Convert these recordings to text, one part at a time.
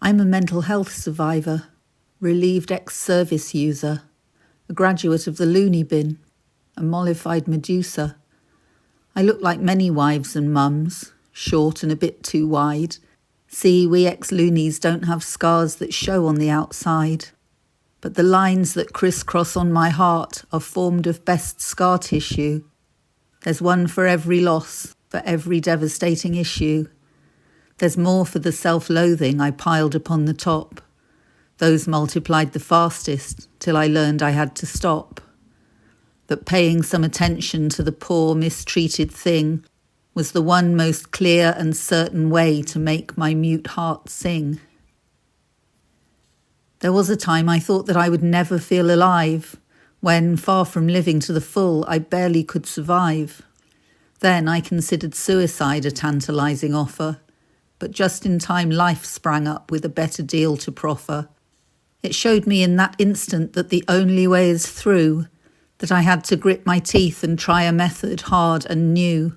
I'm a mental health survivor, relieved ex-service user, a graduate of the loony bin, a mollified Medusa. I look like many wives and mums, short and a bit too wide. See, we ex-loonies don't have scars that show on the outside. But the lines that crisscross on my heart are formed of best scar tissue. There's one for every loss, for every devastating issue. There's more for the self-loathing I piled upon the top. Those multiplied the fastest, till I learned I had to stop. That paying some attention to the poor, mistreated thing was the one most clear and certain way to make my mute heart sing. There was a time I thought that I would never feel alive, when, far from living to the full, I barely could survive. Then I considered suicide a tantalising offer, but just in time life sprang up with a better deal to proffer. It showed me in that instant that the only way is through, that I had to grit my teeth and try a method hard and new.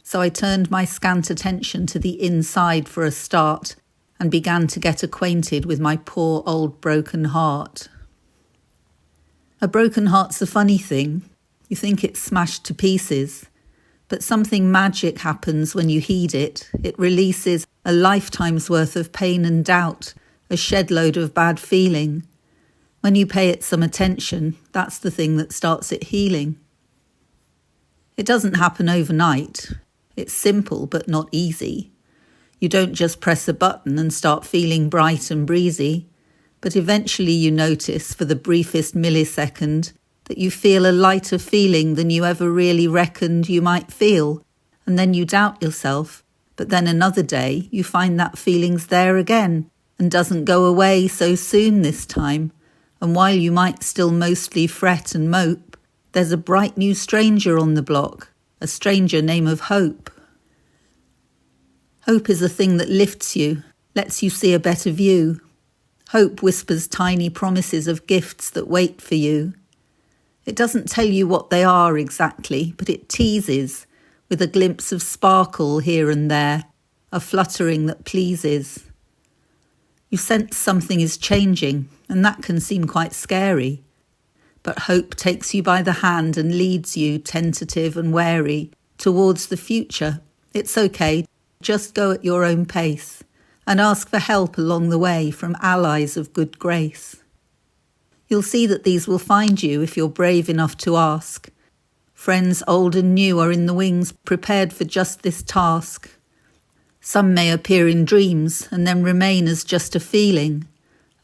So I turned my scant attention to the inside for a start and began to get acquainted with my poor old broken heart. A broken heart's a funny thing. You think it's smashed to pieces, but something magic happens when you heed it. It releases a lifetime's worth of pain and doubt, a shed load of bad feeling. When you pay it some attention, that's the thing that starts it healing. It doesn't happen overnight. It's simple but not easy. You don't just press a button and start feeling bright and breezy, but eventually you notice for the briefest millisecond that you feel a lighter feeling than you ever really reckoned you might feel, and then you doubt yourself, but then another day you find that feeling's there again and doesn't go away so soon this time, and while you might still mostly fret and mope, there's a bright new stranger on the block, a stranger name of hope. Hope is a thing that lifts you, lets you see a better view. Hope whispers tiny promises of gifts that wait for you. It doesn't tell you what they are exactly, but it teases, with a glimpse of sparkle here and there, a fluttering that pleases. You sense something is changing, and that can seem quite scary. But hope takes you by the hand and leads you, tentative and wary, towards the future. It's okay, just go at your own pace, and ask for help along the way from allies of good grace. You'll see that these will find you if you're brave enough to ask. Friends old and new are in the wings, prepared for just this task. Some may appear in dreams and then remain as just a feeling,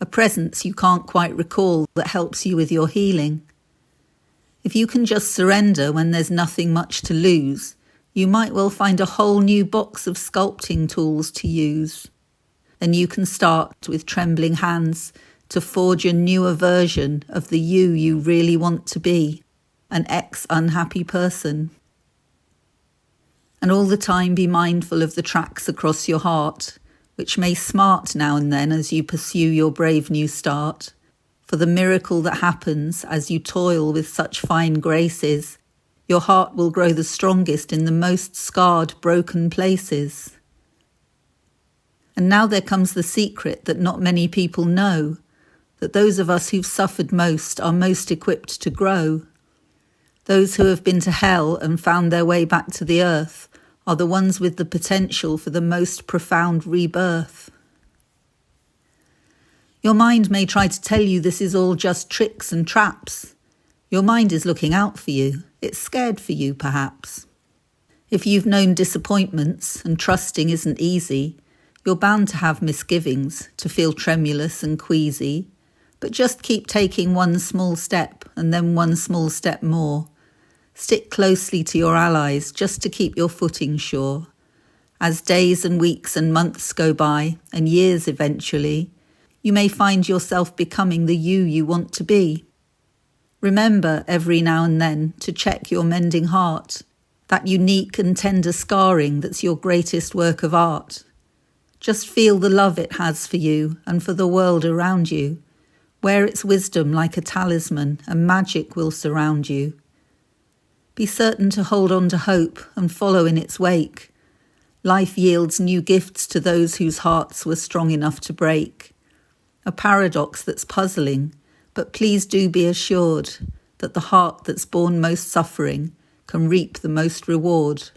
a presence you can't quite recall that helps you with your healing. If you can just surrender when there's nothing much to lose, you might well find a whole new box of sculpting tools to use. Then you can start with trembling hands to forge a newer version of the you really want to be, an ex-unhappy person. And all the time be mindful of the tracks across your heart, which may smart now and then as you pursue your brave new start. For the miracle that happens as you toil with such fine graces, your heart will grow the strongest in the most scarred, broken places. And now there comes the secret that not many people know, that those of us who've suffered most are most equipped to grow. Those who have been to hell and found their way back to the earth are the ones with the potential for the most profound rebirth. Your mind may try to tell you this is all just tricks and traps. Your mind is looking out for you. It's scared for you, perhaps. If you've known disappointments and trusting isn't easy, you're bound to have misgivings, to feel tremulous and queasy. But just keep taking one small step and then one small step more. Stick closely to your allies just to keep your footing sure. As days and weeks and months go by, and years eventually, you may find yourself becoming the you want to be. Remember every now and then to check your mending heart, that unique and tender scarring that's your greatest work of art. Just feel the love it has for you and for the world around you. Wear its wisdom like a talisman, and magic will surround you. Be certain to hold on to hope and follow in its wake. Life yields new gifts to those whose hearts were strong enough to break. A paradox that's puzzling, but please do be assured that the heart that's borne most suffering can reap the most reward.